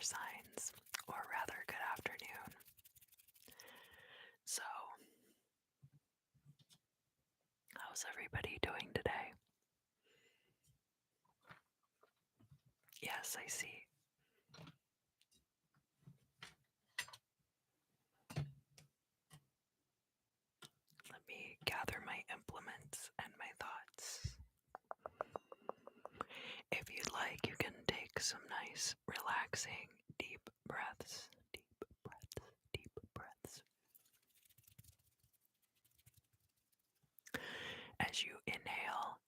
signs, or rather, good afternoon. So, how's everybody doing today? Yes, I see. Let me gather my implements and my thoughts. If you'd like, you can take some nice, relaxing, deep breaths. Deep breaths, deep breaths. As you inhale,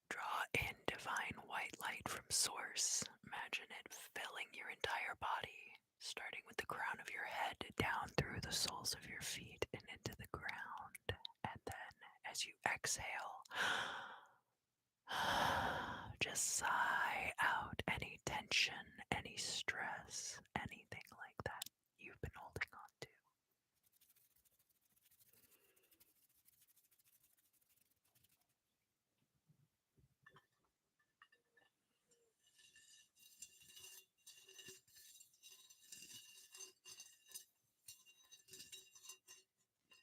draw in divine white light from source. Imagine it filling your entire body, starting with the crown of your head down through the soles of your feet and into the ground. And then as you exhale, just sigh out any tension, any stress, anything like that you've been holding on to.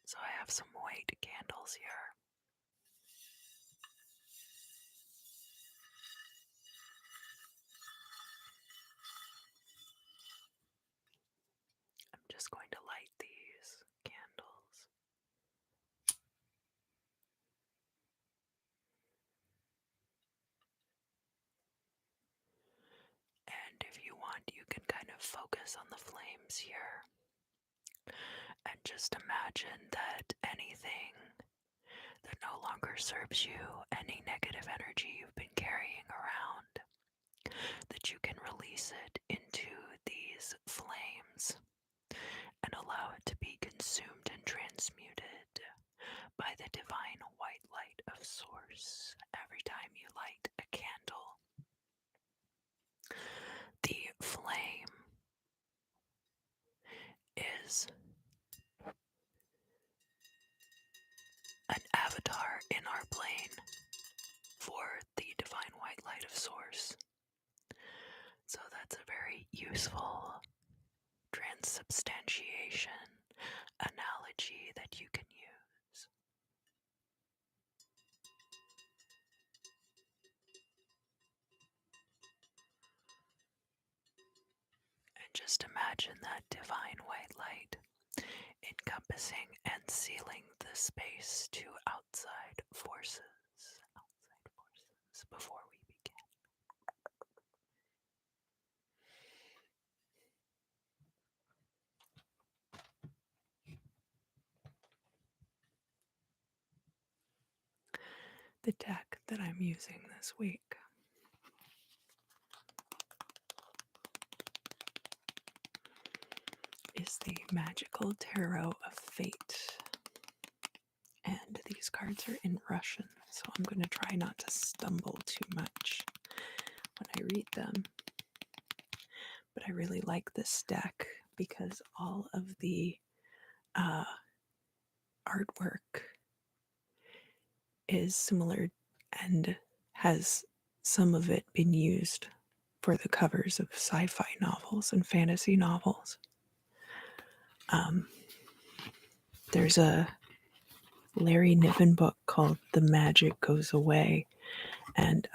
So I have some white candles here. I'm just going to light these candles. And if you want, you can kind of focus on the flames here. And just imagine that anything that no longer serves you, any negative energy you've been carrying around, that you can release it into these flames and allow it to be consumed and transmuted by the divine white light of source. Every time you light a candle, the flame is an avatar in our plane for the divine white light of source. So that's a very useful transubstantiation analogy that you can use. And just imagine that divine white light encompassing and sealing the space to outside forces before we begin. The deck that I'm using this week is the Magical Tarot of Fate. And these cards are in Russian, so I'm going to try not to stumble too much when I read them. But I really like this deck because all of the artwork is similar and has some of it been used for the covers of sci-fi novels and fantasy novels. There's a Larry Niven book called The Magic Goes Away, and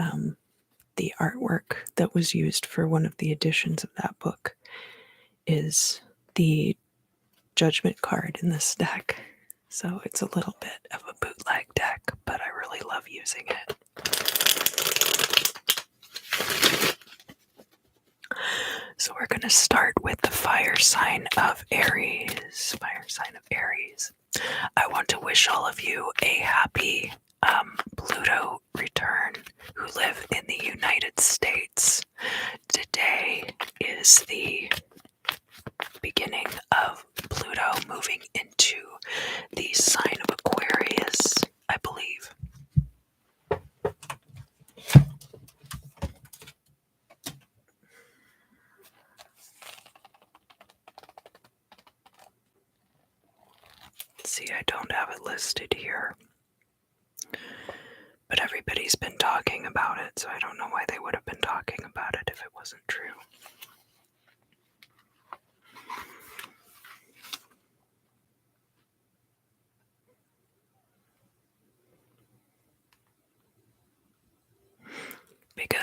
the artwork that was used for one of the editions of that book is the judgment card in this deck. So it's a little bit of a bootleg deck, but I really love using it. So we're going to start with the fire sign of Aries. Fire sign of Aries. I want to wish all of you a happy Pluto return who live in the United States. Today is the beginning of Pluto moving into the sign of Aquarius, I believe. See, I don't have it listed here, but everybody's been talking about it, so I don't know why they would have been talking about it if it wasn't true.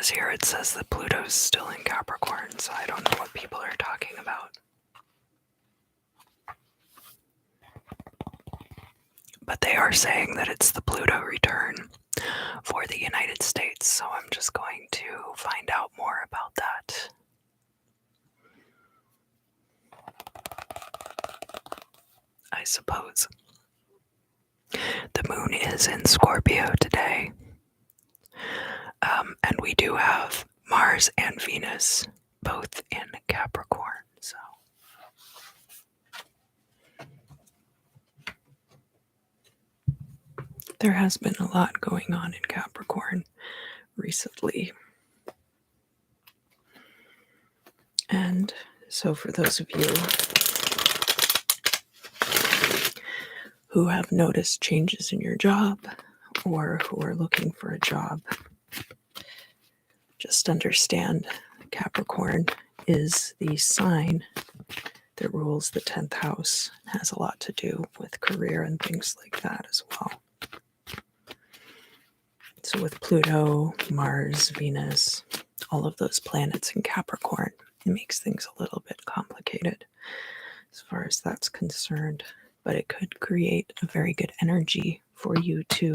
because here it says that Pluto's still in Capricorn, so I don't know what people are talking about. But they are saying that it's the Pluto return for the United States, so I'm just going to find out more about that. I suppose. The moon is in Scorpio today. And we do have Mars and Venus both in Capricorn, so. There has been a lot going on in Capricorn recently. And so for those of you who have noticed changes in your job or who are looking for a job, just understand Capricorn is the sign that rules the 10th house. It has a lot to do with career and things like that as well. So with Pluto, Mars, Venus, all of those planets in Capricorn, it makes things a little bit complicated as far as that's concerned. But it could create a very good energy for you to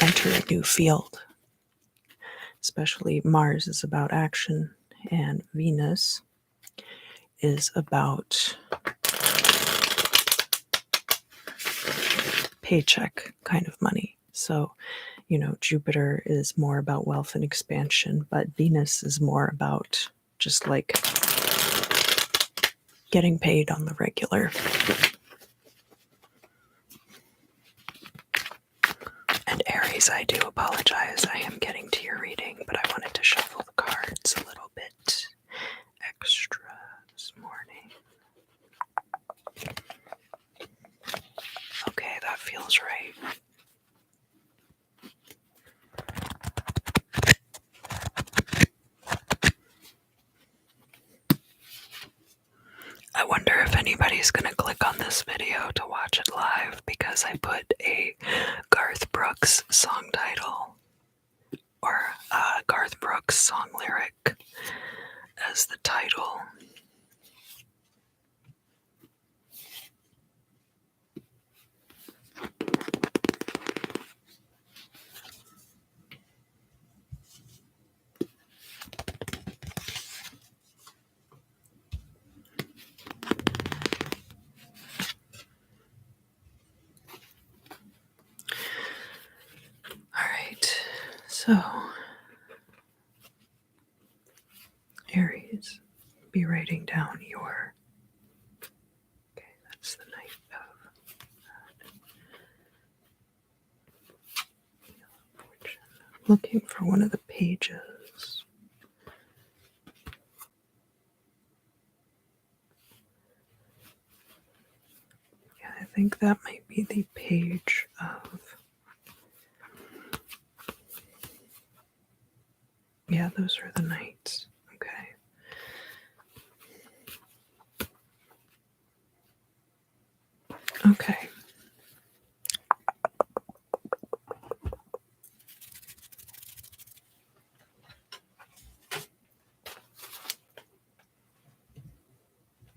enter a new field. Especially Mars is about action and Venus is about paycheck kind of money. So, Jupiter is more about wealth and expansion, but Venus is more about just like getting paid on the regular. And Aries, I do apologize. I am getting to your reading, but I wanted to shuffle the cards a little bit extra this morning. Okay, that feels right. I wonder if anybody's going to click on this video to watch it live because I put a Garth Brooks song title or Garth Brooks song lyric as the title. So, Aries, be writing down your, okay, that's the Knight of Fortune. Looking for one of the pages. Yeah, I think that might be the page of, yeah, those are the Knights. Okay. Okay.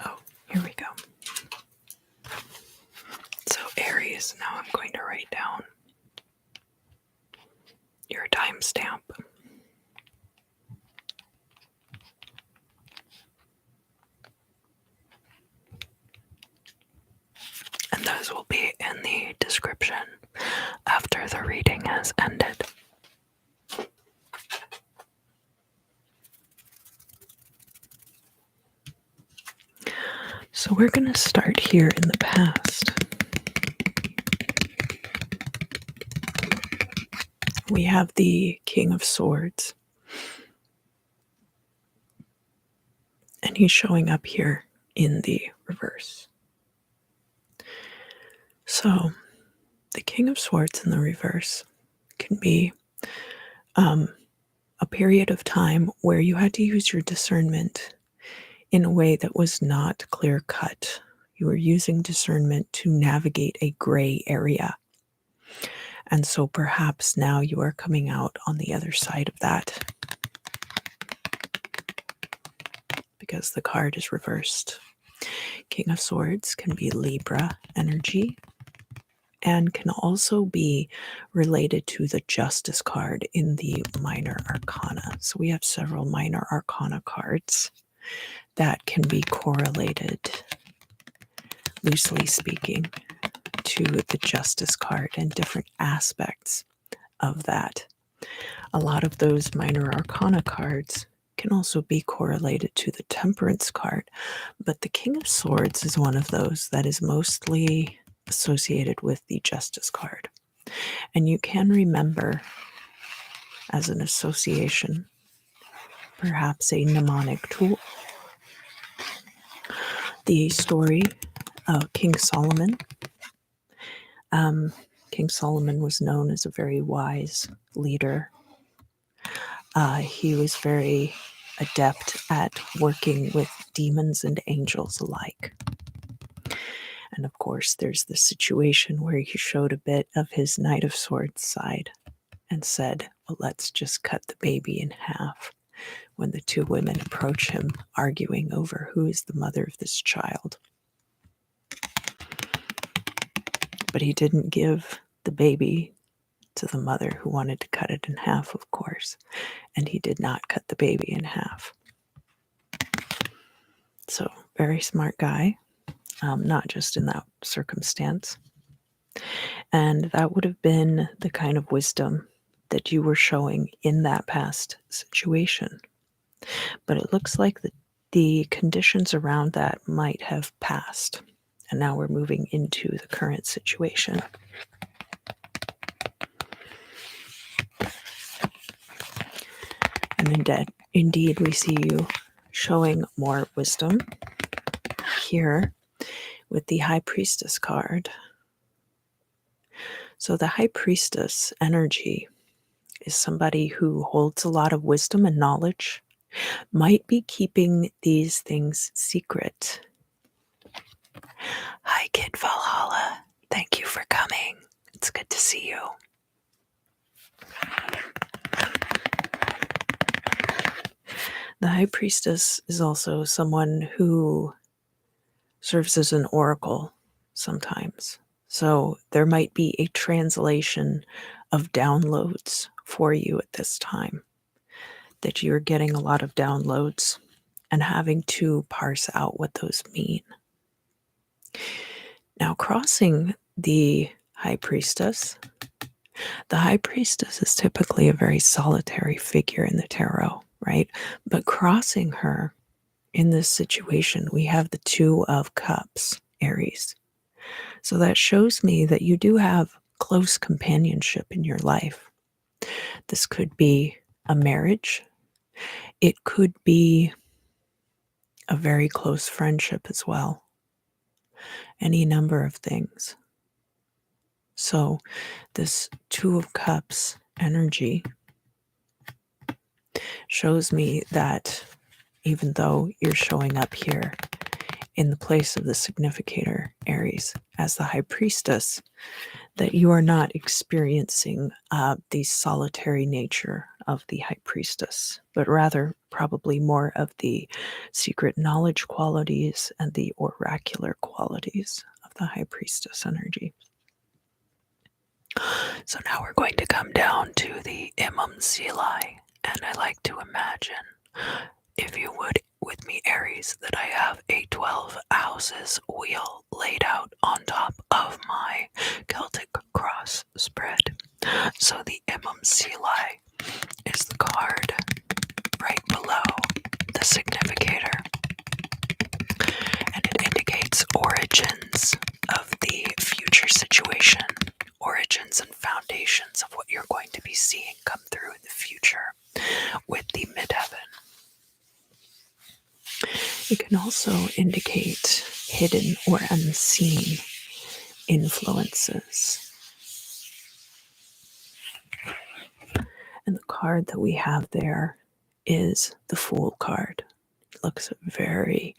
Oh, here we go. So Aries, now I'm going to write down your timestamp. And those will be in the description after the reading has ended. So we're going to start here in the past. We have the King of Swords. And he's showing up here in the reverse. So the King of Swords in the reverse can be a period of time where you had to use your discernment in a way that was not clear-cut. You were using discernment to navigate a gray area. And so perhaps now you are coming out on the other side of that because the card is reversed. King of Swords can be Libra energy and can also be related to the Justice card in the Minor Arcana. So we have several Minor Arcana cards that can be correlated, loosely speaking, to the Justice card and different aspects of that. A lot of those Minor Arcana cards can also be correlated to the Temperance card, but the King of Swords is one of those that is mostly associated with the Justice card. And you can remember, as an association, perhaps a mnemonic tool, the story of King Solomon. King Solomon was known as a very wise leader. He was very adept at working with demons and angels alike. And of course, there's the situation where he showed a bit of his Knight of Swords side and said, well, let's just cut the baby in half, when the two women approach him, arguing over who is the mother of this child. But he didn't give the baby to the mother, who wanted to cut it in half, of course, and he did not cut the baby in half. So, very smart guy, not just in that circumstance. And that would have been the kind of wisdom that you were showing in that past situation. But it looks like the conditions around that might have passed. And now we're moving into the current situation. And indeed, we see you showing more wisdom here with the High Priestess card. So the High Priestess energy is somebody who holds a lot of wisdom and knowledge, might be keeping these things secret. Hi, Kid Valhalla. Thank you for coming. It's good to see you. The High Priestess is also someone who serves as an oracle sometimes. So there might be a translation of downloads for you at this time, that you're getting a lot of downloads and having to parse out what those mean. Now, crossing the High Priestess, the High Priestess is typically a very solitary figure in the tarot, right? But crossing her in this situation, we have the Two of Cups, Aries. So that shows me that you do have close companionship in your life. This could be a marriage. It could be a very close friendship as well. Any number of things. So this Two of Cups energy shows me that even though you're showing up here in the place of the significator, Aries, as the High Priestess, that you are not experiencing the solitary nature of the High Priestess, but rather probably more of the secret knowledge qualities and the oracular qualities of the High Priestess energy. So now we're going to come down to the Imam Silai, and I like to imagine, if you would, with me, Aries, that I have a 12 houses wheel laid out on top of my Celtic cross spread. So the Imam Silai is the card right below the significator, and it indicates origins of the future situation, origins and foundations of what you're going to be seeing come through in the future with the midheaven. It can also indicate hidden or unseen influences. And the card that we have there is the Fool card. It looks very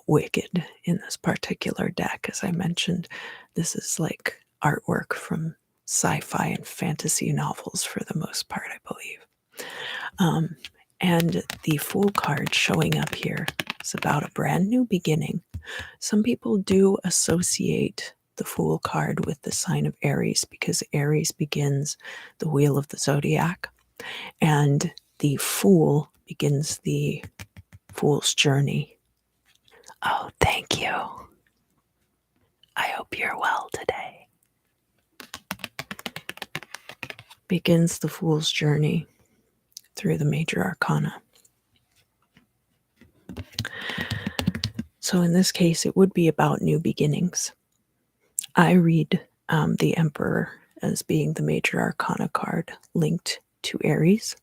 wicked in this particular deck. As I mentioned, this is like artwork from sci-fi and fantasy novels for the most part, I believe. And the Fool card showing up here is about a brand new beginning. Some people do associate the Fool card with the sign of Aries because Aries begins the wheel of the zodiac, and the Fool begins the Fool's journey. Oh, thank you. I hope you're well today. Begins the Fool's journey through the major arcana. So in this case, it would be about new beginnings. I read the Emperor as being the major arcana card linked to Aries,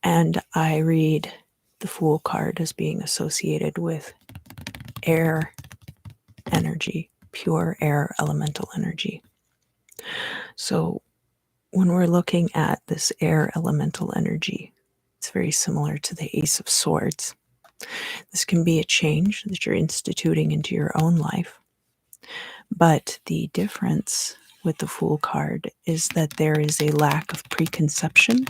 and I read the Fool card as being associated with air energy, pure air elemental energy. So when we're looking at this air elemental energy, it's very similar to the Ace of Swords. This can be a change that you're instituting into your own life. But the difference with the Fool card is that there is a lack of preconception.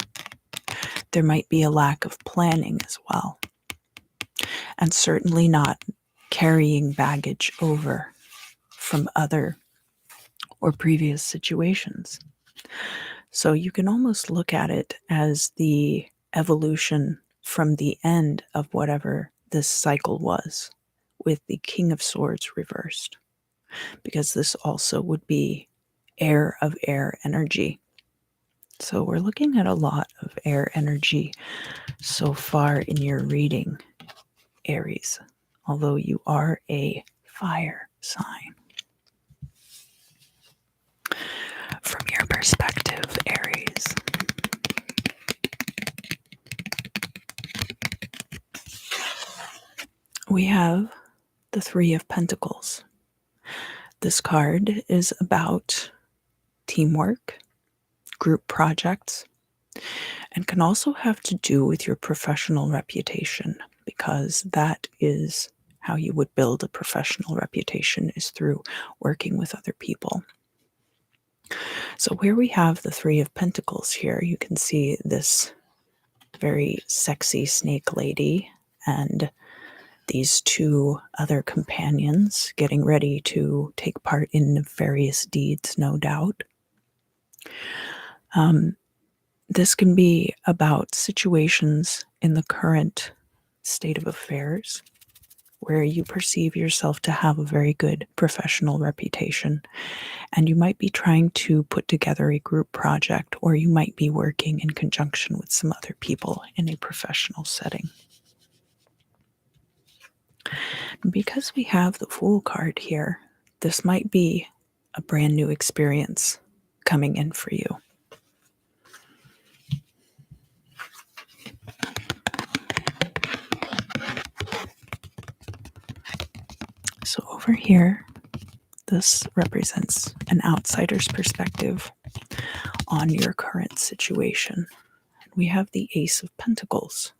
There might be a lack of planning as well. And certainly not carrying baggage over from other or previous situations. So you can almost look at it as the evolution from the end of whatever this cycle was, with the King of Swords reversed, because this also would be air of air energy. So we're looking at a lot of air energy so far in your reading, Aries, although you are a fire sign. From your perspective, Aries, we have the Three of Pentacles. This card is about teamwork, group projects, and can also have to do with your professional reputation, because that is how you would build a professional reputation, is through working with other people. So where we have the Three of Pentacles here, you can see this very sexy snake lady and these two other companions getting ready to take part in various deeds, no doubt. This can be about situations in the current state of affairs where you perceive yourself to have a very good professional reputation, and you might be trying to put together a group project, or you might be working in conjunction with some other people in a professional setting. Because we have the Fool card here, this might be a brand new experience coming in for you. So over here, this represents an outsider's perspective on your current situation. We have the Ace of Pentacles.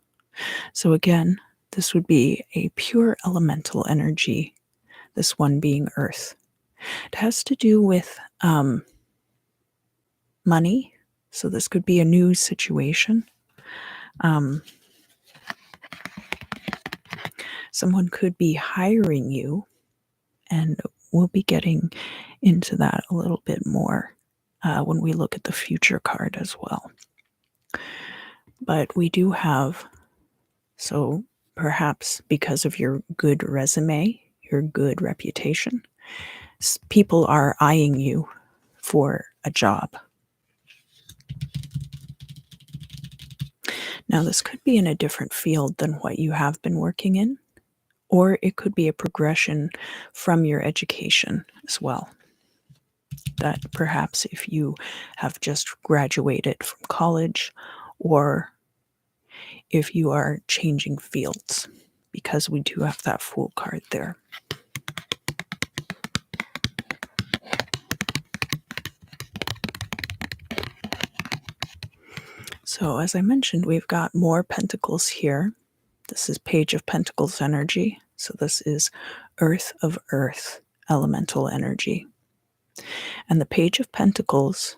So again, this would be a pure elemental energy, this one being earth. It has to do with money. So this could be a new situation. Someone could be hiring you, and we'll be getting into that a little bit more when we look at the future card as well. But we do have, so perhaps because of your good resume, your good reputation, people are eyeing you for a job. Now, this could be in a different field than what you have been working in, or it could be a progression from your education as well. That perhaps if you have just graduated from college, or if you are changing fields, because we do have that Fool card there. So as I mentioned, we've got more pentacles here. This is Page of Pentacles energy. So this is Earth of Earth elemental energy. And the Page of Pentacles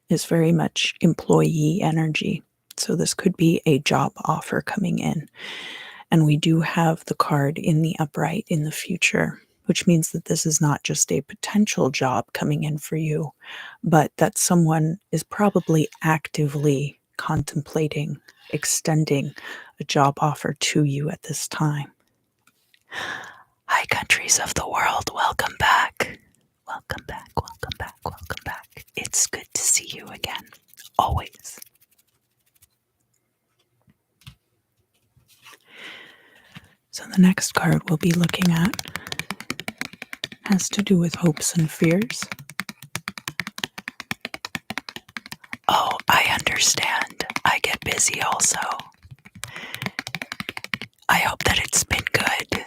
is very much employee energy. So this could be a job offer coming in. And we do have the card in the upright in the future, which means that this is not just a potential job coming in for you, but that someone is probably actively contemplating extending a job offer to you at this time. Hi, countries of the world. Welcome back. Welcome back, welcome back, welcome back. It's good to see you again. Always. So the next card we'll be looking at has to do with hopes and fears. Oh, I understand. I get busy also. I hope that it's been good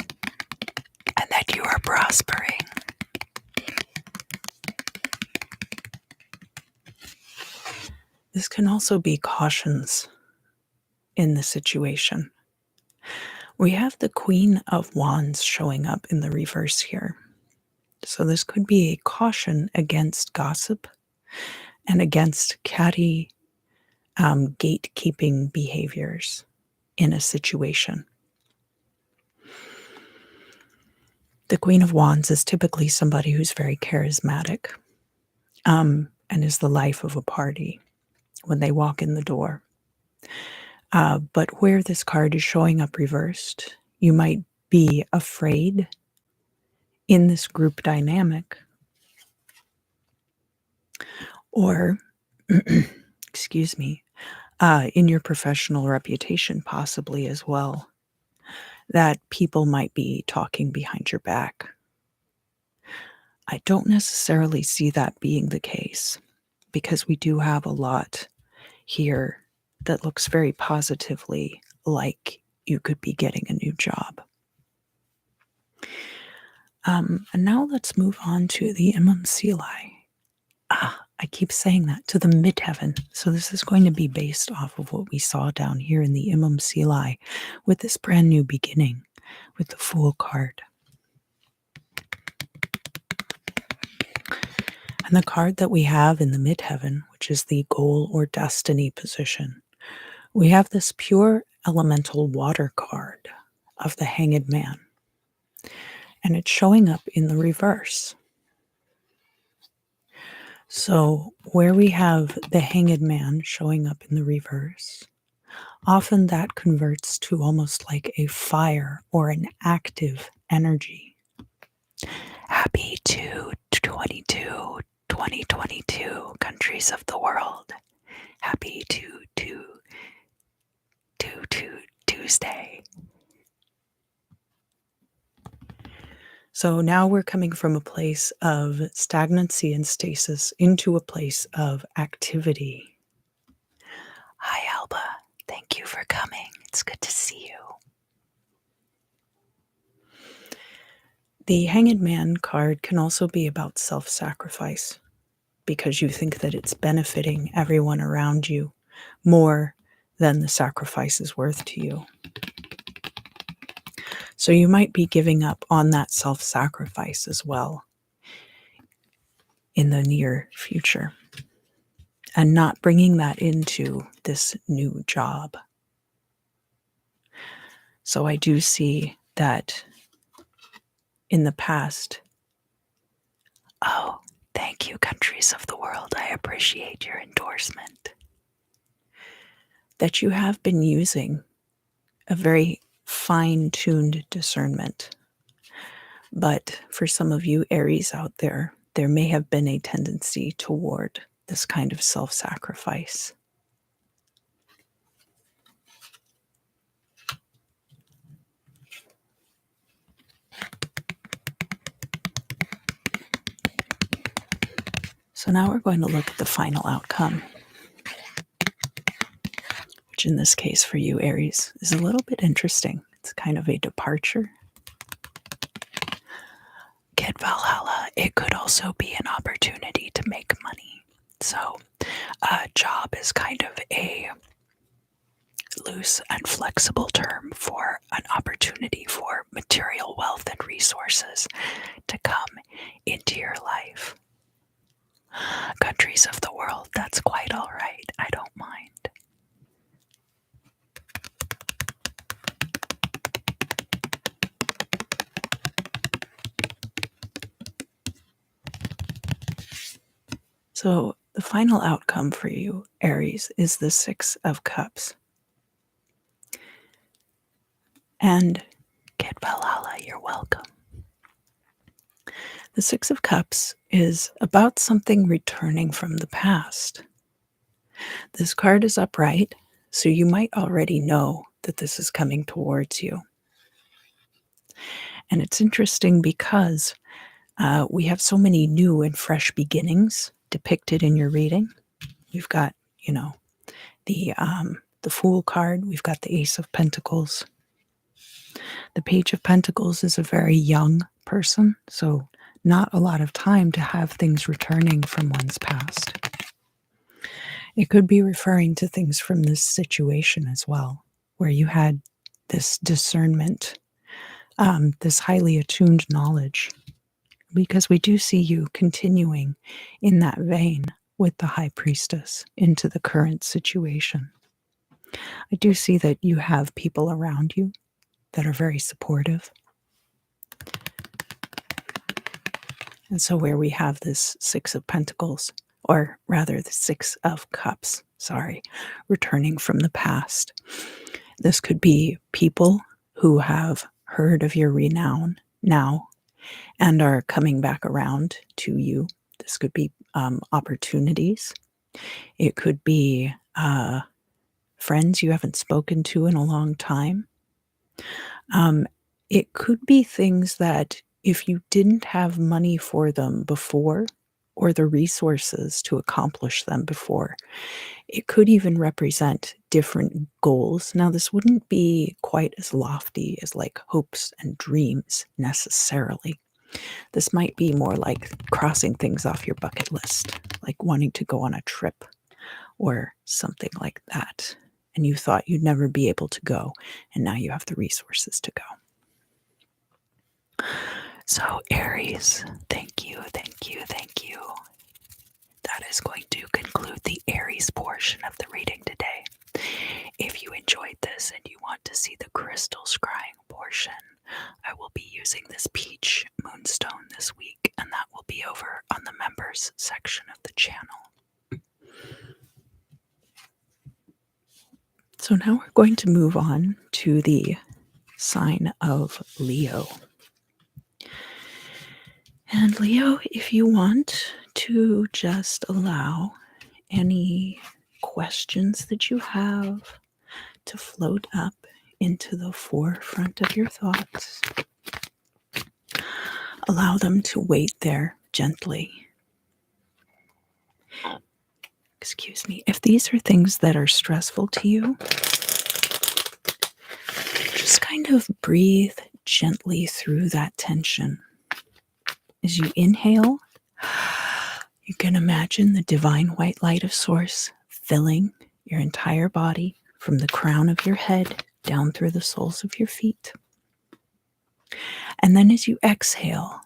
and that you are prospering. This can also be cautions in the situation. We have the Queen of Wands showing up in the reverse here. So this could be a caution against gossip and against catty gatekeeping behaviors in a situation. The Queen of Wands is typically somebody who's very charismatic and is the life of a party when they walk in the door. But where this card is showing up reversed, you might be afraid in this group dynamic, or, excuse me, in your professional reputation possibly as well, that people might be talking behind your back. I don't necessarily see that being the case because we do have a lot here that looks very positively like you could be getting a new job. And now let's move on to the Imam I keep saying that, to the midheaven. So this is going to be based off of what we saw down here in the Imam with this brand new beginning with the Fool card. And the card that we have in the midheaven, which is the goal or destiny position, we have this pure elemental water card of the Hanged Man. And it's showing up in the reverse. So where we have the Hanged Man showing up in the reverse, often that converts to almost like a fire or an active energy. Happy 2022, countries of the world. Happy Tuesday. So now we're coming from a place of stagnancy and stasis into a place of activity. Hi, Alba. Thank you for coming. It's good to see you. The Hanged Man card can also be about self-sacrifice because you think that it's benefiting everyone around you more than the sacrifice is worth to you. So you might be giving up on that self-sacrifice as well in the near future and not bringing that into this new job. So I do see that in the past. Oh, thank you, countries of the world. I appreciate your endorsement. That you have been using a very fine-tuned discernment. But for some of you Aries out there, there may have been a tendency toward this kind of self-sacrifice. So now we're going to look at the final outcome, which in this case for you, Aries, is a little bit interesting. It's kind of a departure. Kid Valhalla, it could also be an opportunity to make money. So a job is kind of a loose and flexible term for an opportunity for material wealth and resources to come into your life. countries of the world. That's quite all right. I don't mind. So the final outcome for you, Aries, is the Six of Cups. And Kid Valhalla, you're welcome. the Six of Cups is about something returning from the past. This card is upright, so you might already know that this is coming towards you. And it's interesting because we have so many new and fresh beginnings depicted in your reading. We've got, the Fool card. We've got the Ace of Pentacles. The Page of Pentacles is a very young person, so not a lot of time to have things returning from one's past. It could be referring to things from this situation as well, where you had this discernment, this highly attuned knowledge, because we do see you continuing in that vein with the High Priestess into the current situation. I do see that you have people around you that are very supportive. And so where we have this Six of Pentacles, or rather the Six of Cups, returning from the past. This could be people who have heard of your renown now and are coming back around to you. This could be opportunities. It could be friends you haven't spoken to in a long time. It could be things that if you didn't have money for them before or the resources to accomplish them before, it could even represent different goals. Now, this wouldn't be quite as lofty as like hopes and dreams necessarily. This might be more like crossing things off your bucket list, like wanting to go on a trip or something like that. And you thought you'd never be able to go, and now you have the resources to go. So, Aries, thank you, thank you, thank you. That is going to conclude the Aries portion of the reading today. If you enjoyed this and you want to see the crystal scrying portion, I will be using this peach moonstone this week, and that will be over on the members section of the channel. So now we're going to move on to the sign of Leo. And Leo, if you want to just allow any questions that you have to float up into the forefront of your thoughts, allow them to wait there gently. Excuse me. If these are things that are stressful to you, just kind of breathe gently through that tension. As you inhale, you can imagine the divine white light of Source filling your entire body from the crown of your head down through the soles of your feet. And then as you exhale,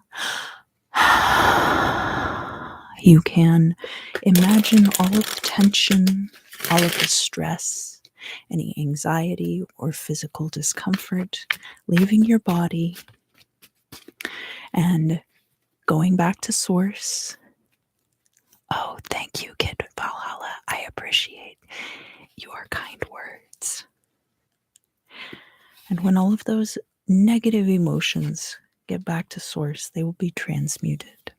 you can imagine all of the tension, all of the stress, any anxiety or physical discomfort leaving your body and going back to Source. Oh, thank you, Kid Valhalla. I appreciate your kind words. And when all of those negative emotions get back to Source, they will be transmuted.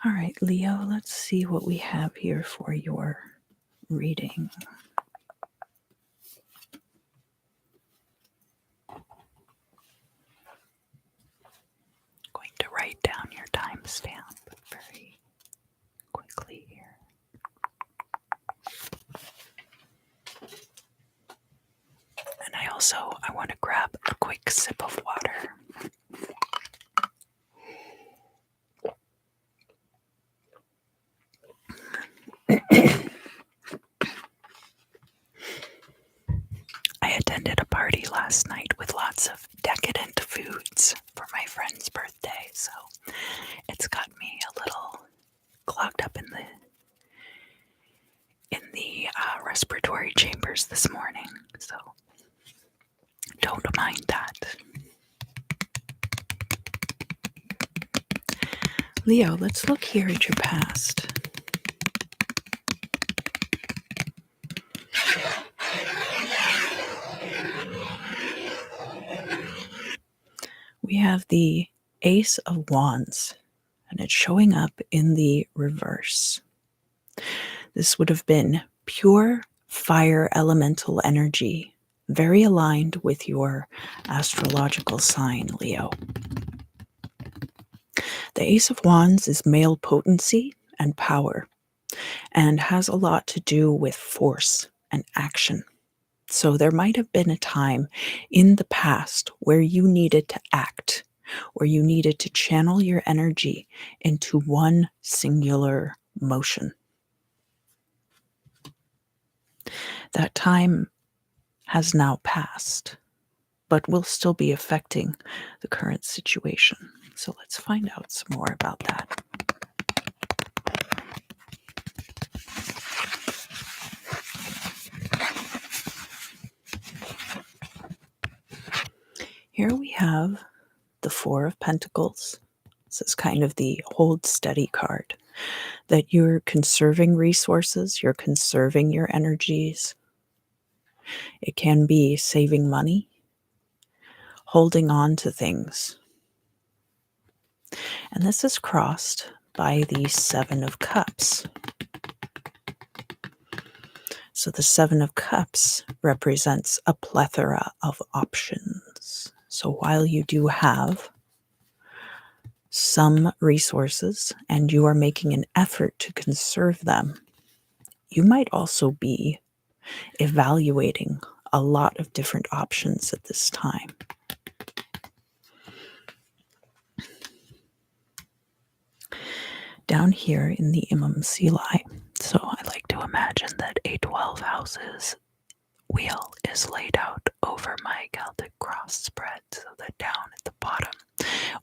All right, Leo, let's see what we have here for your reading. Going to write down your timestamp very quickly here. And I want to grab a quick sip of water. I attended a party respiratory chambers this morning, so don't mind that. Leo, let's look here at your past. We have the Ace of Wands, and it's showing up in the reverse. This would have been pure fire elemental energy, very aligned with your astrological sign, Leo. The Ace of Wands is male potency and power, and has a lot to do with force and action. So there might have been a time in the past where you needed to act, where you needed to channel your energy into one singular motion. That time has now passed, but will still be affecting the current situation. So let's find out some more about that. Here we have the Four of Pentacles. This is kind of the hold steady card, that you're conserving resources, you're conserving your energies. It can be saving money, holding on to things. And this is crossed by the Seven of Cups. So the Seven of Cups represents a plethora of options. So while you do have some resources and you are making an effort to conserve them, you might also be evaluating a lot of different options at this time. Down here in the Imam Silai, So I like to imagine that a 12 houses wheel is laid out over my Celtic cross spread, so that down at the bottom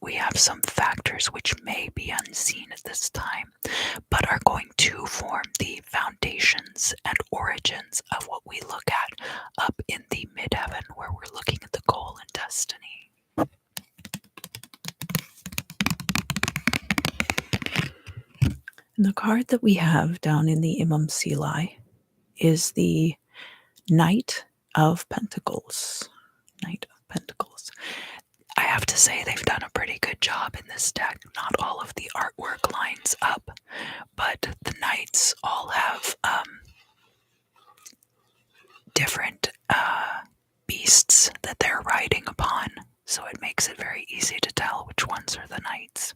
we have some factors which may be unseen at this time, but are going to form the foundations and origins of what we look at up in the midheaven, where we're looking at the goal and destiny. And the card that we have down in the Imam Silai is the Knight of Pentacles. Knight of Pentacles. I have to say they've done a pretty good job in this deck. Not all of the artwork lines up, but the knights all have different beasts that they're riding upon, so it makes it very easy to tell which ones are the knights.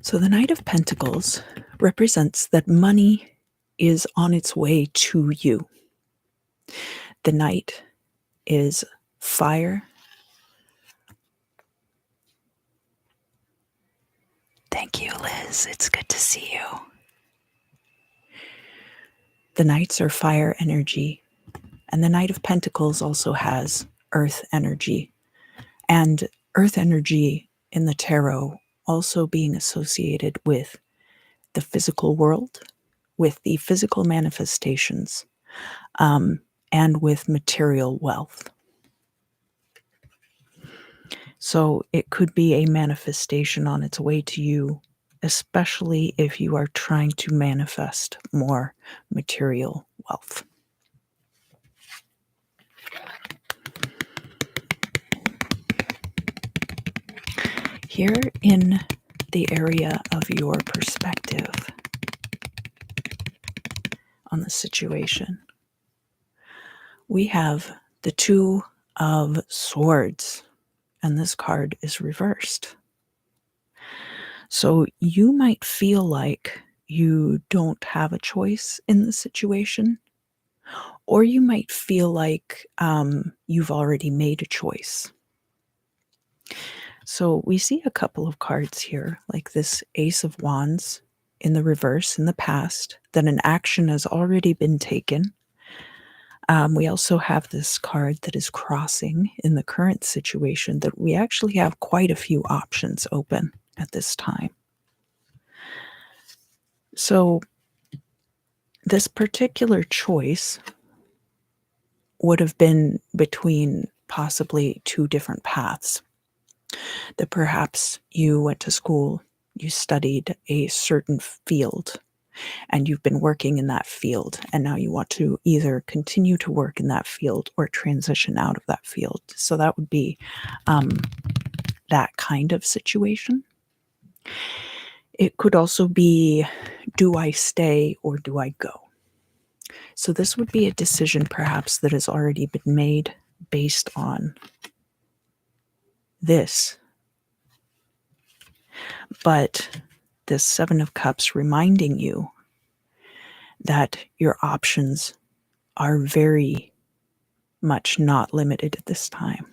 So the Knight of Pentacles represents that money is on its way to you. The Knight is fire. Thank you, Liz. It's good to see you. The Knights are fire energy, and the Knight of Pentacles also has earth energy. And earth energy in the tarot also being associated with the physical world, with the physical manifestations, and with material wealth. So it could be a manifestation on its way to you, especially if you are trying to manifest more material wealth. Here in the area of your perspective on the situation, we have the Two of Swords, and this card is reversed. So you might feel like you don't have a choice in the situation, or you might feel like you've already made a choice. So we see a couple of cards here, like this Ace of Wands in the reverse in the past, that an action has already been taken. We also have this card that is crossing in the current situation, that we actually have quite a few options open at this time. So This particular choice would have been between possibly two different paths. That perhaps you went to school, you studied a certain field, and you've been working in that field, and now you want to either continue to work in that field or transition out of that field. So that would be that kind of situation. It could also be, do I stay or do I go? So this would be a decision perhaps that has already been made based on this. But this Seven of Cups reminding you that your options are very much not limited at this time.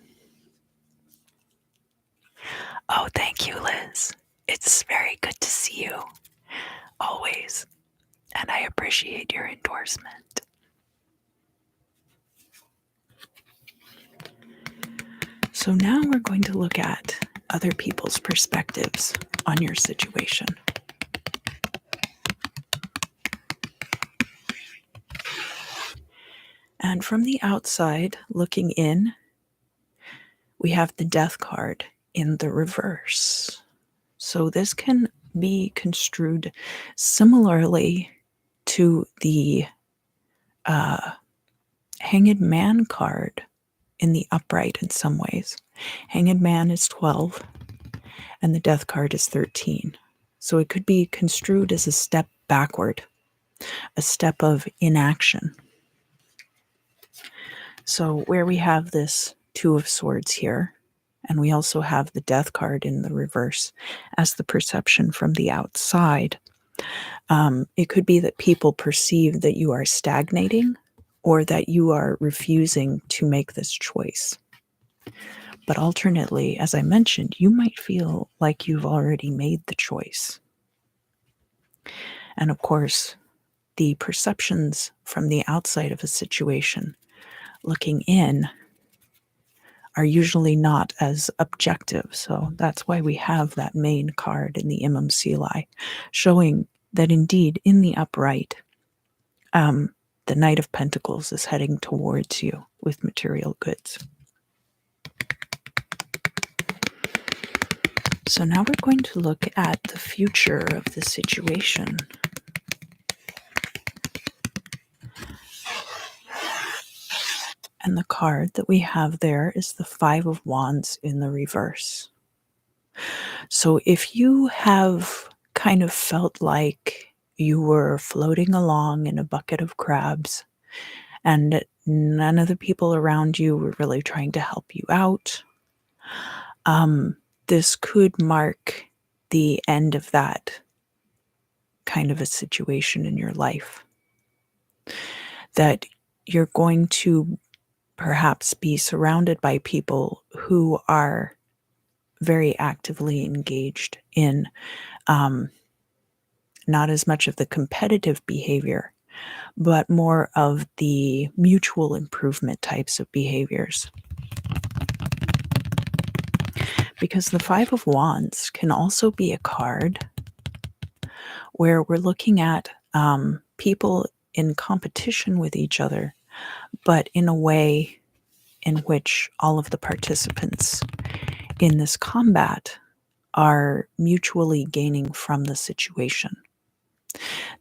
Oh, thank you, Liz. It's very good to see you. Always. And I appreciate your endorsement. So now we're going to look at other people's perspectives on your situation. And from the outside, looking in, we have the Death card in the reverse. So this can be construed similarly to the Hanged Man card in the upright in some ways. Hanged Man is 12 and the Death card is 13. So it could be construed as a step backward, a step of inaction. So where we have this Two of Swords here, and we also have the Death card in the reverse as the perception from the outside, it could be that people perceive that you are stagnating or that you are refusing to make this choice. But alternately, as I mentioned, you might feel like you've already made the choice. And of course, the perceptions from the outside of a situation, looking in, are usually not as objective. So that's why we have that main card in the Imam Sili, showing that indeed in the upright, the Knight of Pentacles is heading towards you with material goods. So now we're going to look at the future of the situation. And the card that we have there is the Five of Wands in the reverse. So if you have kind of felt like you were floating along in a bucket of crabs and none of the people around you were really trying to help you out, this could mark the end of that kind of a situation in your life. That you're going to perhaps be surrounded by people who are very actively engaged in not as much of the competitive behavior, but more of the mutual improvement types of behaviors. Because the Five of Wands can also be a card where we're looking at people in competition with each other, but in a way in which all of the participants in this combat are mutually gaining from the situation.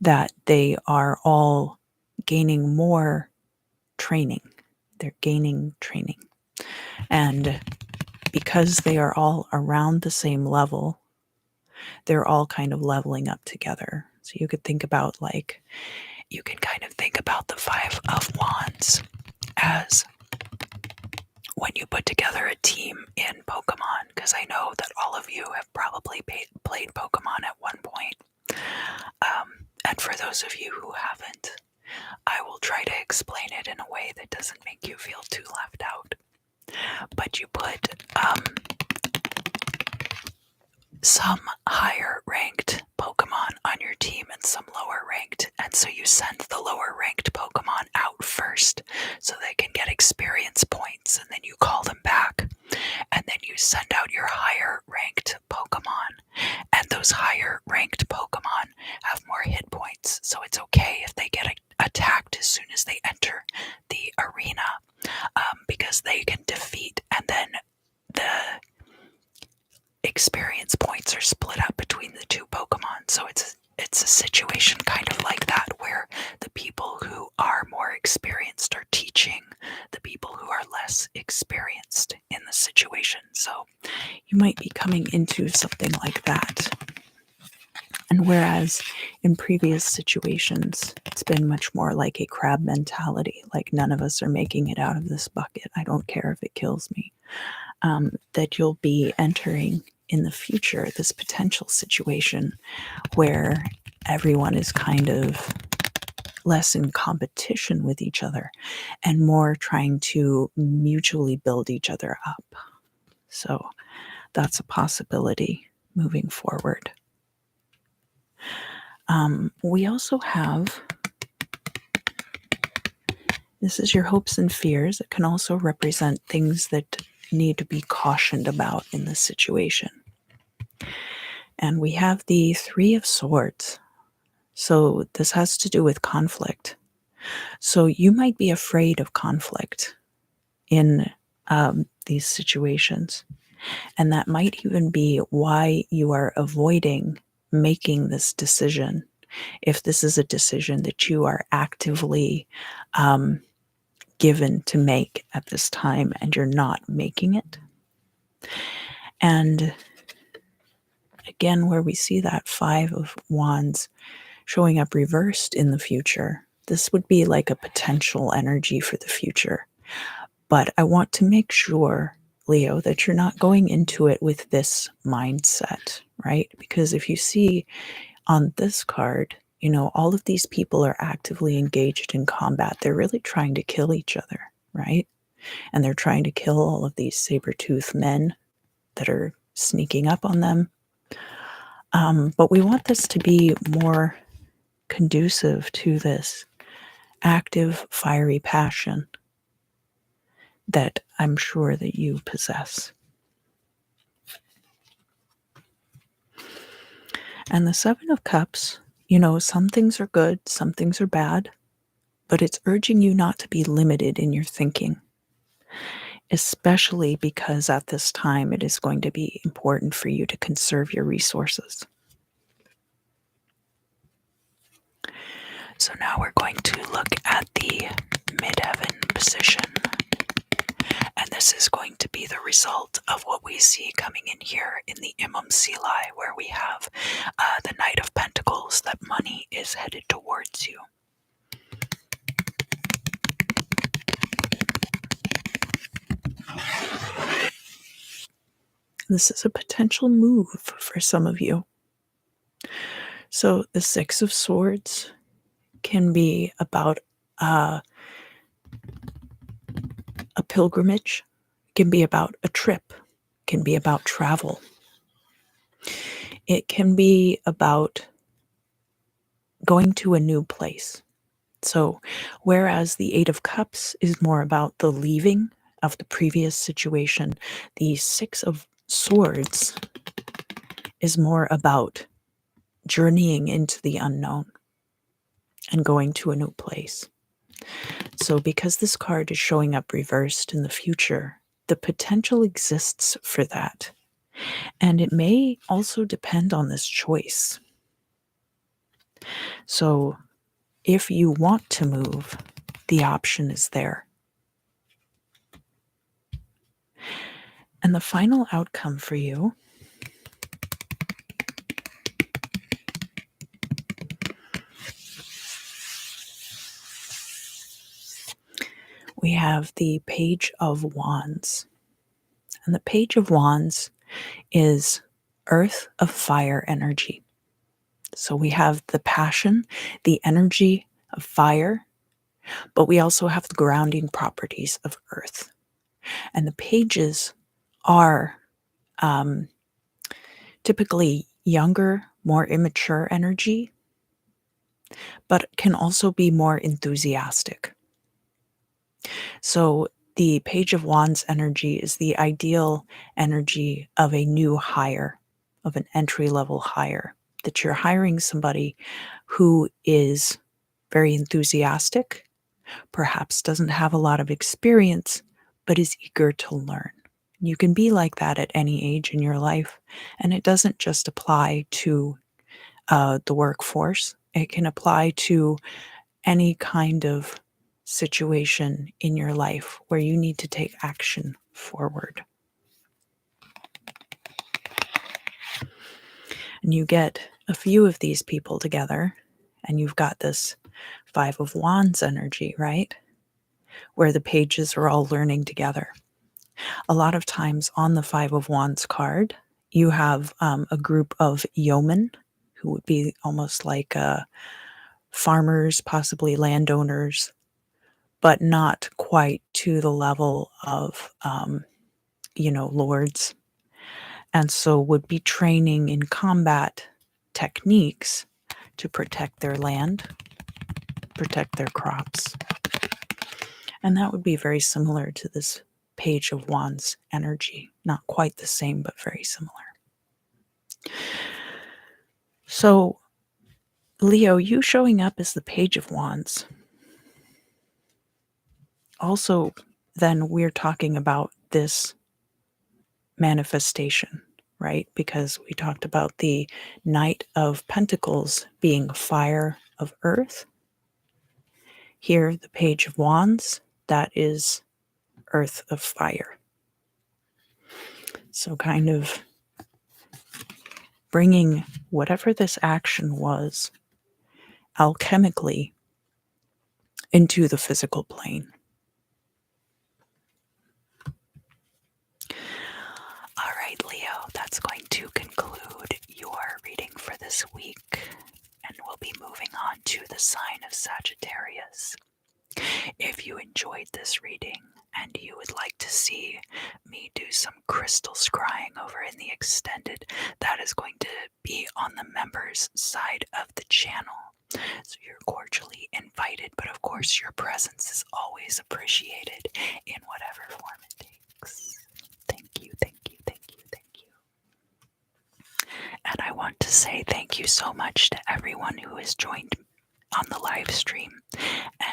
That they are all gaining more training. They're gaining training. And because they are all around the same level, they're all kind of leveling up together. So you could think about you can kind of think about the Five of Wands as when you put together a team in Pokemon, because I know that all of you have probably played Pokemon at one point. And for those of you who haven't, I will try to explain it in a way that doesn't make you feel too left out. But you put some higher ranked Pokemon on your team and some lower ranked, and so you send the lower ranked Pokemon out first so they can get experience points, and then you call them back, and then you send out your higher ranked Pokemon, and those higher ranked Pokemon have more hit points, so it's okay if they get it's a situation kind of like that where the people who are more experienced are teaching the people who are less experienced in the situation. So you might be coming into something like that. And whereas in previous situations, it's been much more like a crab mentality, like none of us are making it out of this bucket. I don't care if it kills me. That you'll be entering in the future this potential situation where everyone is kind of less in competition with each other and more trying to mutually build each other up. So that's a possibility moving forward. We also have, this is your hopes and fears. It can also represent things that need to be cautioned about in this situation. And we have the Three of Swords. So this has to do with conflict. So you might be afraid of conflict in these situations. And that might even be why you are avoiding making this decision. If this is a decision that you are actively given to make at this time and you're not making it. And again, where we see that Five of Wands showing up reversed in the future, this would be like a potential energy for the future. But I want to make sure, Leo, that you're not going into it with this mindset, right? Because if you see on this card, you know, all of these people are actively engaged in combat. They're really trying to kill each other, right? And they're trying to kill all of these saber-toothed men that are sneaking up on them. But we want this to be more conducive to this active, fiery passion that I'm sure that you possess. And the Seven of Cups, you know, some things are good, some things are bad, but it's urging you not to be limited in your thinking, especially because at this time it is going to be important for you to conserve your resources. So now we're going to look at the midheaven position. And this is going to be the result of what we see coming in here in the Imam Silai, where we have the Knight of Pentacles, that money is headed towards you. This is a potential move for some of you. So the Six of Swords can be about a pilgrimage, can be about a trip, can be about travel. It can be about going to a new place. So whereas the Eight of Cups is more about the leaving of the previous situation, the Six of Swords is more about journeying into the unknown and going to a new place. So because this card is showing up reversed in the future, the potential exists for that. And it may also depend on this choice. So if you want to move, the option is there. And the final outcome for you we have the Page of Wands. And the Page of Wands is Earth of Fire energy. So we have the passion, the energy of fire, but we also have the grounding properties of earth. And the pages are typically younger, more immature energy, but can also be more enthusiastic. So the Page of Wands energy is the ideal energy of a new hire, of an entry-level hire, that you're hiring somebody who is very enthusiastic, perhaps doesn't have a lot of experience, but is eager to learn. You can be like that at any age in your life, and it doesn't just apply to the workforce. It can apply to any kind of situation in your life where you need to take action forward. And you get a few of these people together, and you've got this Five of Wands energy, right? Where the pages are all learning together. A lot of times on the Five of Wands card, you have a group of yeomen who would be almost like farmers, possibly landowners, but not quite to the level of, lords. And so would be training in combat techniques to protect their land, protect their crops. And that would be very similar to this Page of Wands energy. Not quite the same, but very similar. So, Leo, you showing up as the Page of Wands. Also, then we're talking about this manifestation, right? Because we talked about the Knight of Pentacles being fire of earth. Here, the Page of Wands, that is earth of fire. So kind of bringing whatever this action was alchemically into the physical plane. All right, Leo, that's going to conclude your reading for this week, and we'll be moving on to the sign of Sagittarius. If you enjoyed this reading and you would like to see me do some crystal scrying over in the extended, that is going to be on the members side of the channel. So you're cordially invited, but of course your presence is always appreciated in whatever form it takes. Thank you, thank you, thank you, thank you. And I want to say thank you so much to everyone who has joined on the live stream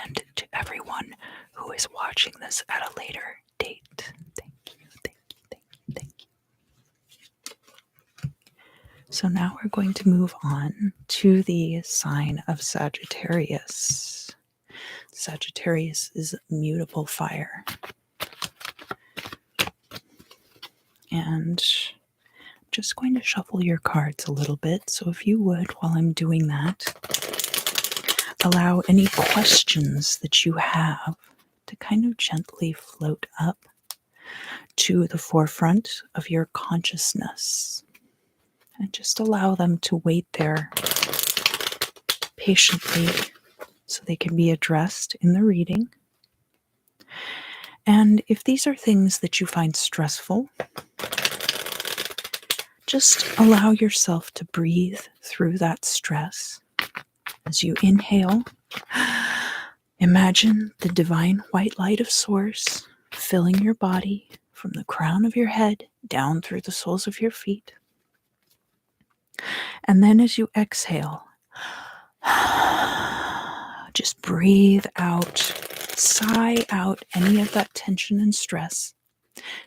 and to everyone who is watching this at a later date. Thank you, thank you, thank you, thank you. So now we're going to move on to the sign of Sagittarius. Sagittarius is mutable fire. And I'm just going to shuffle your cards a little bit. So if you would, while I'm doing that, allow any questions that you have to kind of gently float up to the forefront of your consciousness. And just allow them to wait there patiently so they can be addressed in the reading. And if these are things that you find stressful, just allow yourself to breathe through that stress. As you inhale, imagine the divine white light of Source filling your body from the crown of your head down through the soles of your feet. And then as you exhale, just breathe out, sigh out any of that tension and stress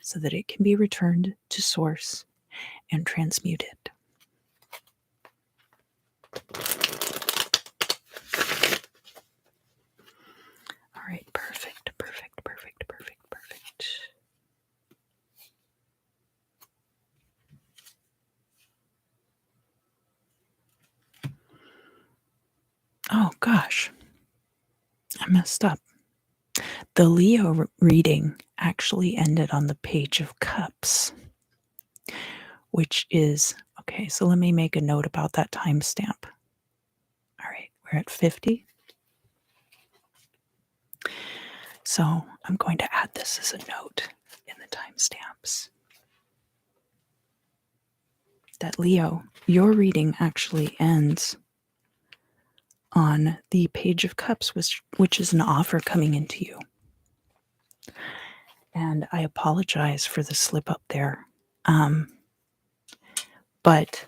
so that it can be returned to Source and transmuted. All right, perfect, perfect, perfect, perfect, perfect. Oh gosh, I messed up. The Leo reading actually ended on the Page of Cups, which is, okay, so let me make a note about that timestamp. All right, we're at 50. So I'm going to add this as a note in the timestamps. That Leo, your reading actually ends on the Page of Cups, which is an offer coming into you. And I apologize for the slip up there. But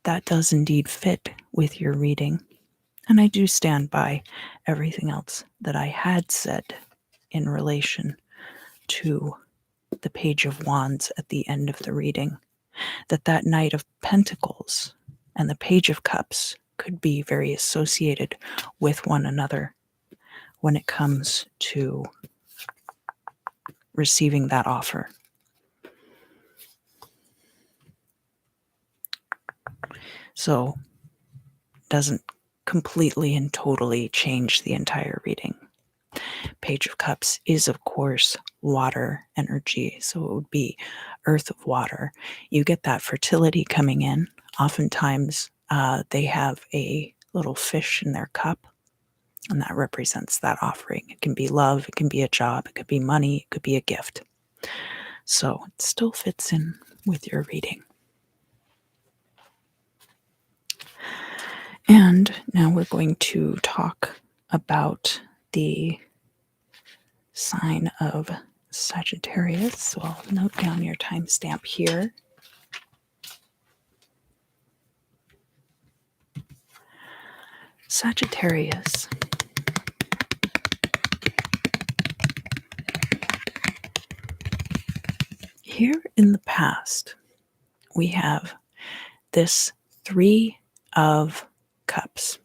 that does indeed fit with your reading. And I do stand by everything else that I had said in relation to the Page of Wands at the end of the reading. That Knight of Pentacles and the Page of Cups could be very associated with one another when it comes to receiving that offer. So, doesn't completely and totally change the entire reading. Page of Cups is, of course, water energy, so it would be earth of water. You get that fertility coming in. Oftentimes, they have a little fish in their cup, and that represents that offering. It can be love, it can be a job, it could be money, it could be a gift. So it still fits in with your reading. And now we're going to talk about the sign of Sagittarius. So I'll note down your timestamp here. Sagittarius. Here in the past, we have this Three of Cups.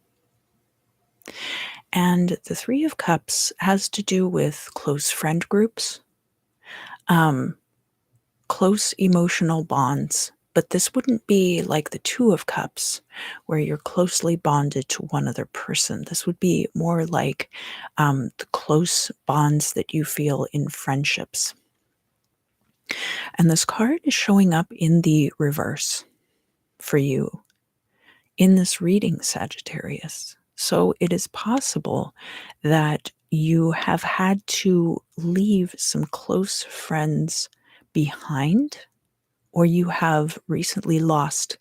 And the Three of Cups has to do with close friend groups, close emotional bonds. But this wouldn't be like the Two of Cups, where you're closely bonded to one other person. This would be more like the close bonds that you feel in friendships. And this card is showing up in the reverse for you in this reading, Sagittarius. So it is possible that you have had to leave some close friends behind, or you have recently lost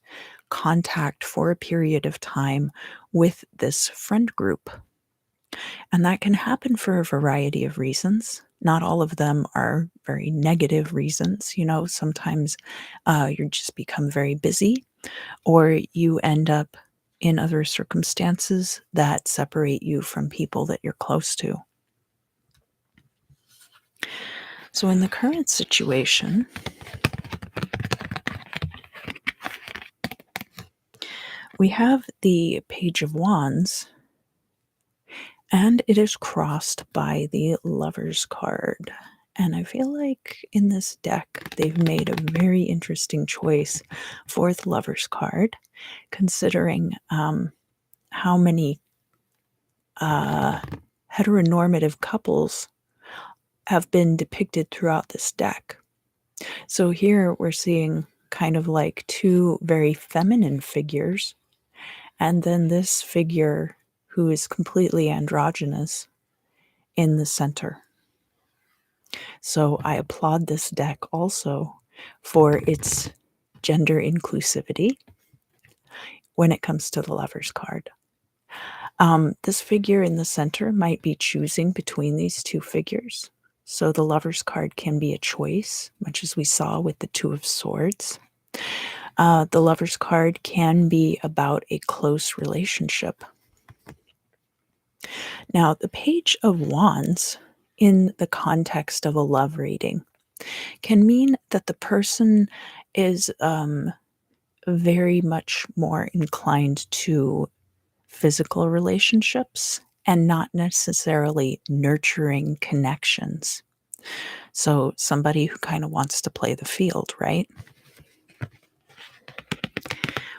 contact for a period of time with this friend group. And that can happen for a variety of reasons. Not all of them are very negative reasons. You know, sometimes you just become very busy, or you end up in other circumstances that separate you from people that you're close to. So, in the current situation, we have the Page of Wands, and it is crossed by the Lover's card. And I feel like in this deck, they've made a very interesting choice for the Lover's card, considering how many heteronormative couples have been depicted throughout this deck. So here we're seeing kind of like two very feminine figures, and then this figure who is completely androgynous in the center. So I applaud this deck also for its gender inclusivity when it comes to the Lover's card. This figure in the center might be choosing between these two figures. So the Lover's card can be a choice, much as we saw with the Two of Swords. The Lover's card can be about a close relationship. Now, the Page of Wands, in the context of a love reading, can mean that the person is very much more inclined to physical relationships and not necessarily nurturing connections. So somebody who kind of wants to play the field, right?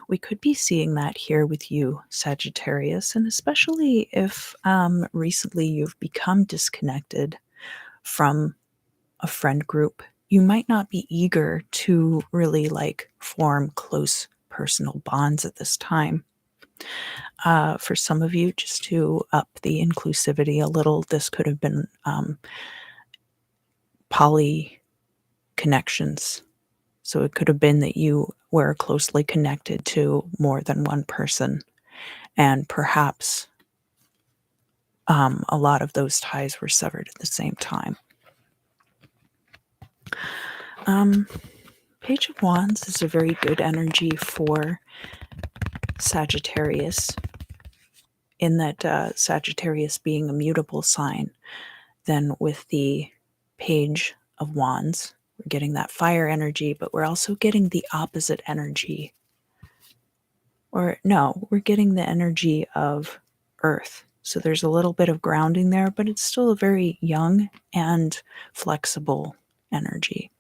We could be seeing that here with you, Sagittarius, and especially if recently you've become disconnected from a friend group, you might not be eager to really like form close personal bonds at this time. For some of you, just to up the inclusivity a little, this could have been poly connections. So it could have been that you were closely connected to more than one person, and perhaps a lot of those ties were severed at the same time. Page of Wands is a very good energy for Sagittarius, in that Sagittarius being a mutable sign. Then with the Page of Wands, we're getting that fire energy, but we're also getting the opposite energy, or no, we're getting the energy of earth. So there's a little bit of grounding there, but it's still a very young and flexible energy.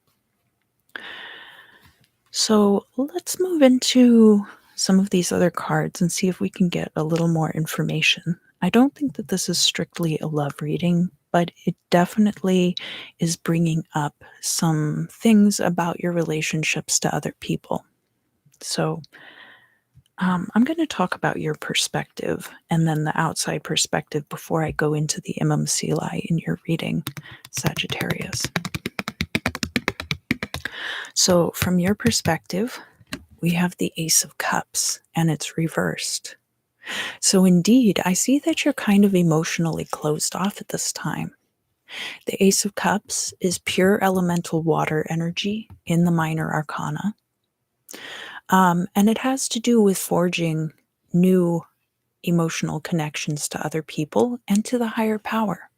So let's move into some of these other cards and see if we can get a little more information. I don't think that this is strictly a love reading, but it definitely is bringing up some things about your relationships to other people. So I'm going to talk about your perspective and then the outside perspective before I go into the Imam Silai in your reading, Sagittarius. So, from your perspective, we have the Ace of Cups and it's reversed. So, indeed, I see that you're kind of emotionally closed off at this time. The Ace of Cups is pure elemental water energy in the minor arcana. And it has to do with forging new emotional connections to other people and to the higher power.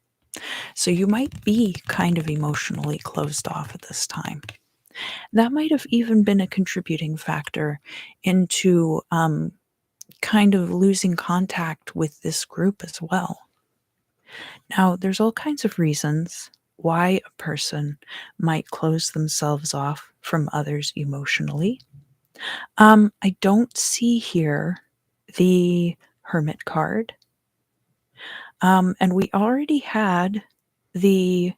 So you might be kind of emotionally closed off at this time. That might have even been a contributing factor into kind of losing contact with this group as well. Now, there's all kinds of reasons why a person might close themselves off from others emotionally. I don't see here the Hermit card. And we already had the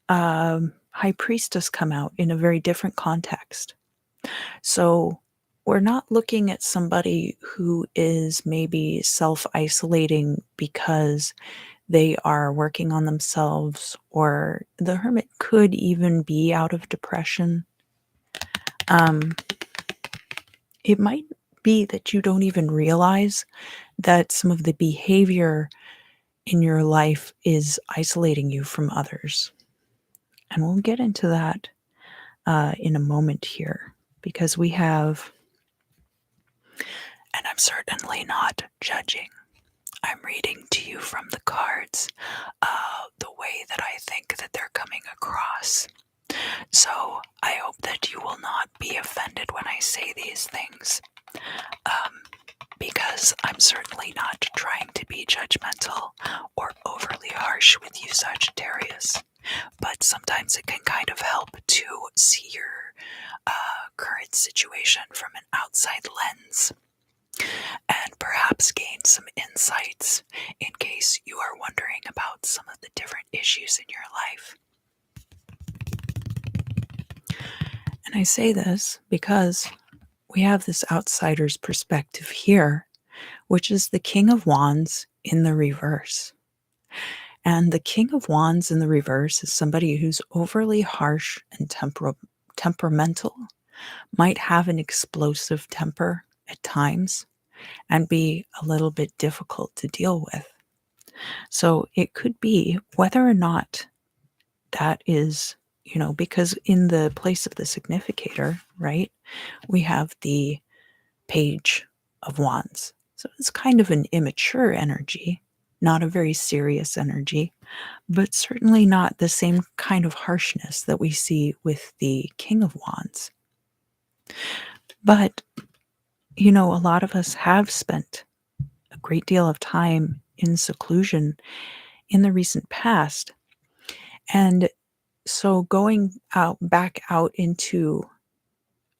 High Priestess come out in a very different context. So we're not looking at somebody who is maybe self isolating because they are working on themselves, or the Hermit could even be out of depression. Um, it might be that you don't even realize that some of the behavior in your life is isolating you from others. And we'll get into that in a moment here because we have, and I'm certainly not judging, I'm reading to you from the cards the way that I think that they're coming across. So I hope that you will not be offended when I say these things, because I'm certainly not trying to be judgmental or overly harsh with you, Sagittarius. But sometimes it can kind of help to see your current situation from an outside lens and perhaps gain some insights in case you are wondering about some of the different issues in your life. And I say this because we have this outsider's perspective here, which is the King of Wands in the reverse. And the King of Wands in the reverse is somebody who's overly harsh and temperamental, might have an explosive temper at times, and be a little bit difficult to deal with. So it could be whether or not that is, because in the place of the significator, right, we have the Page of Wands. So it's kind of an immature energy, not a very serious energy, but certainly not the same kind of harshness that we see with the King of Wands. But, a lot of us have spent a great deal of time in seclusion in the recent past. And so going back out into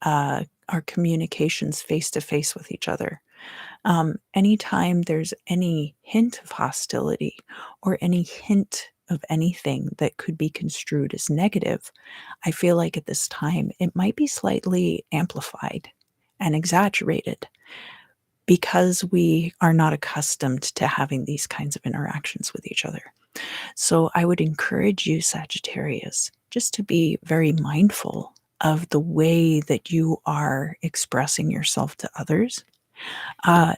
our communications face to face with each other, anytime there's any hint of hostility or any hint of anything that could be construed as negative, I feel like at this time it might be slightly amplified and exaggerated because we are not accustomed to having these kinds of interactions with each other. So I would encourage you, Sagittarius, just to be very mindful of the way that you are expressing yourself to others.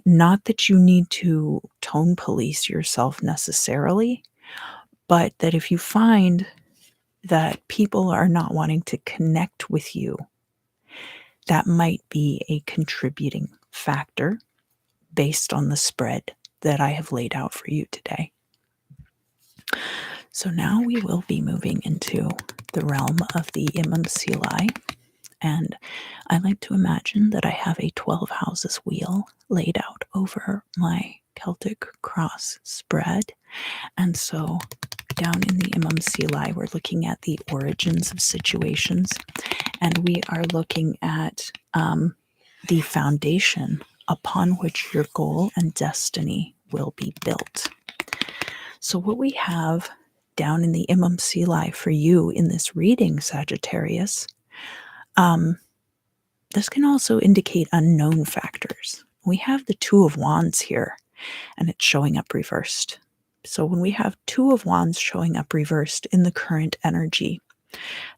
Not that you need to tone police yourself necessarily, but that if you find that people are not wanting to connect with you, that might be a contributing factor based on the spread that I have laid out for you today. So now we will be moving into the realm of the Imam Silai, And I like to imagine that I have a 12 houses wheel laid out over my Celtic cross spread. And so down in the MMCLI, we're looking at the origins of situations, and we are looking at the foundation upon which your goal and destiny will be built. So what we have down in the MMCLI for you in this reading, Sagittarius, this can also indicate unknown factors. We have the Two of Wands here, and it's showing up reversed. So when we have Two of Wands showing up reversed in the current energy,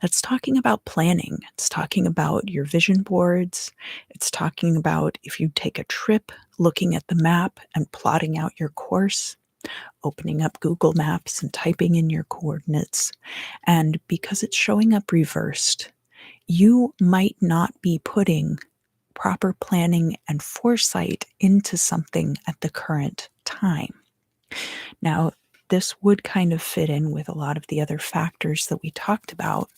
that's talking about planning. It's talking about your vision boards. It's talking about if you take a trip, looking at the map and plotting out your course, opening up Google Maps and typing in your coordinates. And because it's showing up reversed, you might not be putting proper planning and foresight into something at the current time. Now, this would kind of fit in with a lot of the other factors that we talked about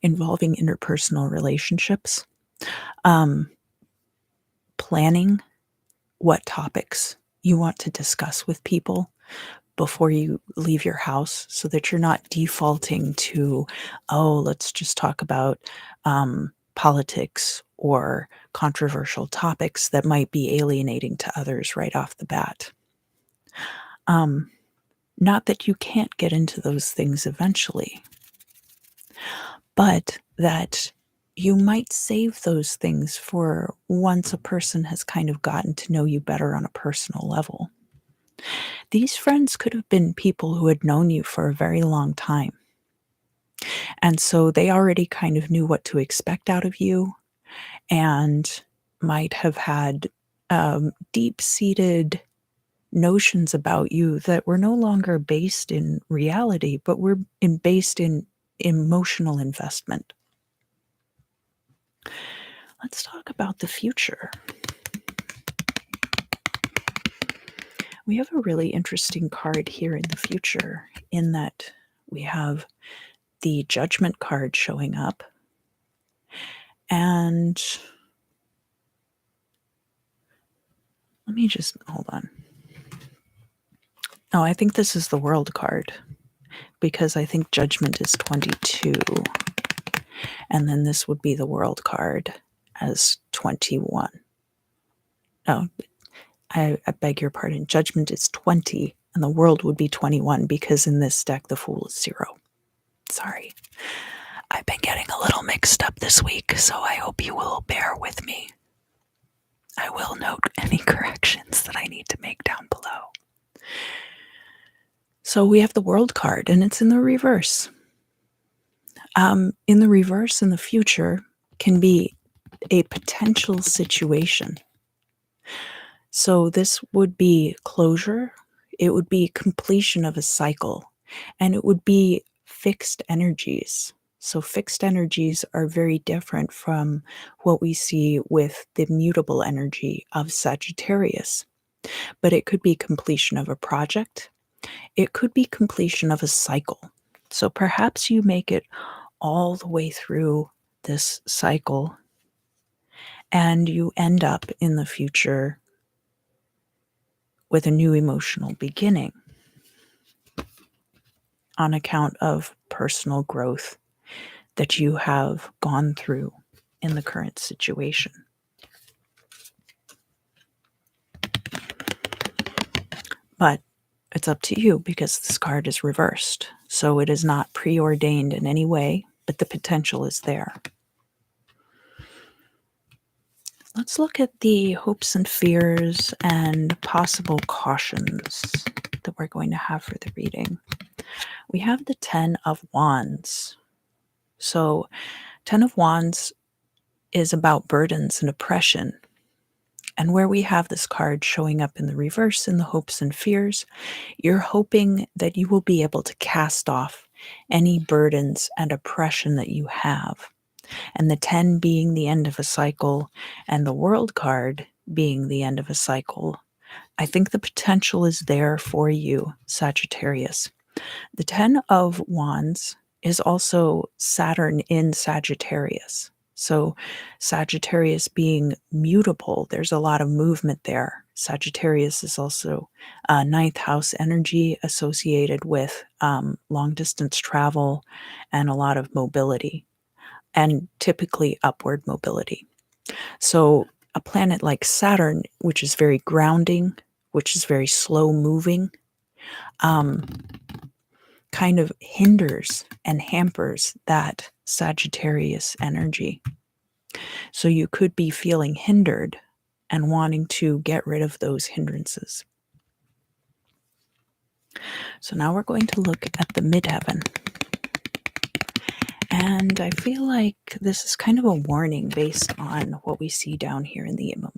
involving interpersonal relationships, planning what topics you want to discuss with people before you leave your house so that you're not defaulting to, oh, let's just talk about politics or controversial topics that might be alienating to others right off the bat. Not that you can't get into those things eventually, but that you might save those things for once a person has kind of gotten to know you better on a personal level. These friends could have been people who had known you for a very long time. And so they already kind of knew what to expect out of you and might have had deep-seated notions about you that were no longer based in reality, but were based in emotional investment. Let's talk about the future. We have a really interesting card here in the future in that we have the Judgment card showing up. And let me just hold on. Oh, I think this is the World card because I think Judgment is 22. And then this would be the World card as 21. Oh, I beg your pardon. Judgment is 20 and the World would be 21 because in this deck the Fool is 0. Sorry. I've been getting a little mixed up this week, so I hope you will bear with me. I will note any corrections that I need to make down below. So we have the World card, and it's in the reverse. In the reverse, in the future, can be a potential situation. So this would be closure, it would be completion of a cycle, and it would be fixed energies. So fixed energies are very different from what we see with the mutable energy of Sagittarius. But it could be completion of a project. It could be completion of a cycle. So perhaps you make it all the way through this cycle and you end up in the future with a new emotional beginning on account of personal growth that you have gone through in the current situation. But it's up to you because this card is reversed. So it is not preordained in any way, but the potential is there. Let's look at the hopes and fears and possible cautions that we're going to have for the reading. We have the 10 of Wands. So 10 of Wands is about burdens and oppression. And where we have this card showing up in the reverse in the hopes and fears, you're hoping that you will be able to cast off any burdens and oppression that you have. And the 10 being the end of a cycle and the World card being the end of a cycle, I think the potential is there for you, Sagittarius. The 10 of Wands is also Saturn in Sagittarius. So, Sagittarius being mutable, there's a lot of movement there. Sagittarius is also ninth house energy associated with long distance travel and a lot of mobility, and typically upward mobility. So, a planet like Saturn, which is very grounding, which is very slow moving, um, kind of hinders and hampers that Sagittarius energy. So you could be feeling hindered and wanting to get rid of those hindrances. So now we're going to look at the midheaven. And I feel like this is kind of a warning based on what we see down here in the Imum.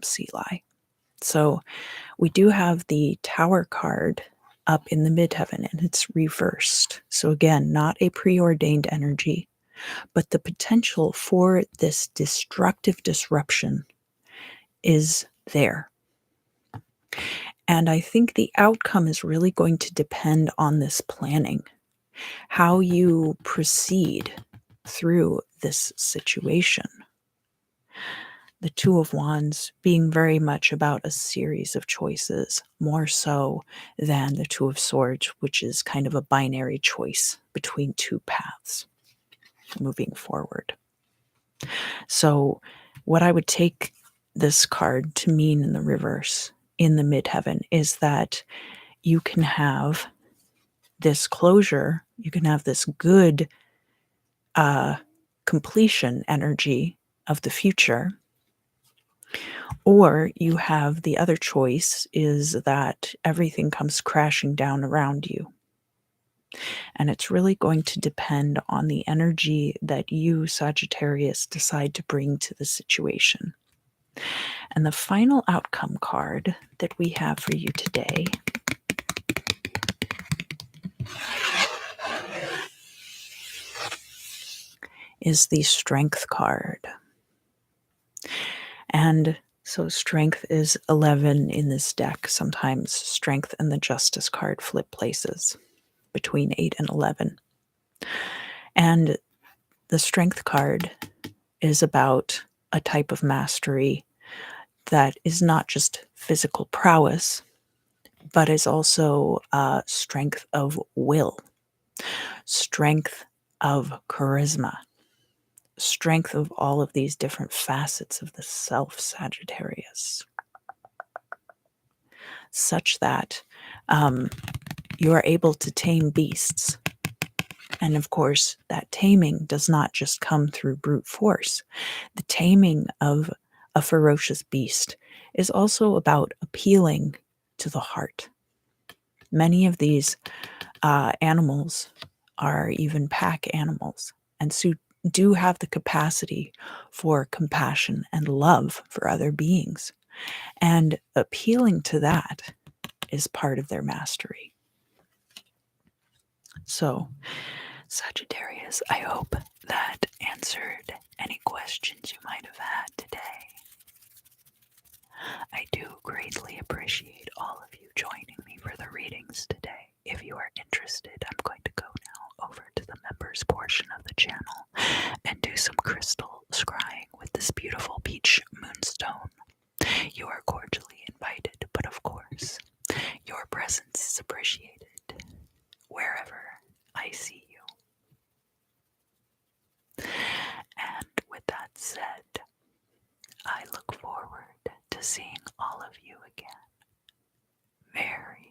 So we do have the Tower card up in the midheaven, and it's reversed. So again, not a preordained energy, but the potential for this destructive disruption is there. And I think the outcome is really going to depend on this planning, how you proceed through this situation. The Two of Wands being very much about a series of choices, more so than the Two of Swords, which is kind of a binary choice between two paths moving forward. So, what I would take this card to mean in the reverse, in the midheaven, is that you can have this closure, you can have this good completion energy of the future. Or you have the other choice is that everything comes crashing down around you. And it's really going to depend on the energy that you, Sagittarius, decide to bring to the situation. And the final outcome card that we have for you today is the Strength card. And so Strength is 11 in this deck. Sometimes Strength and the Justice card flip places between 8 and 11. And the Strength card is about a type of mastery that is not just physical prowess, but is also strength of will, strength of charisma, strength of all of these different facets of the self, Sagittarius, such that you are able to tame beasts. And of course, that taming does not just come through brute force. The taming of a ferocious beast is also about appealing to the heart. Many of these animals are even pack animals, and so do have the capacity for compassion and love for other beings. And appealing to that is part of their mastery. So, Sagittarius, I hope that answered any questions you might have had today. I do greatly appreciate all of you joining me for the readings today. If you are interested, I'm going to go now over to the members portion of the channel and do some crystal scrying with this beautiful peach moonstone. You are cordially invited, but of course, your presence is appreciated wherever I see you. And with that said, I look forward to seeing all of you again very,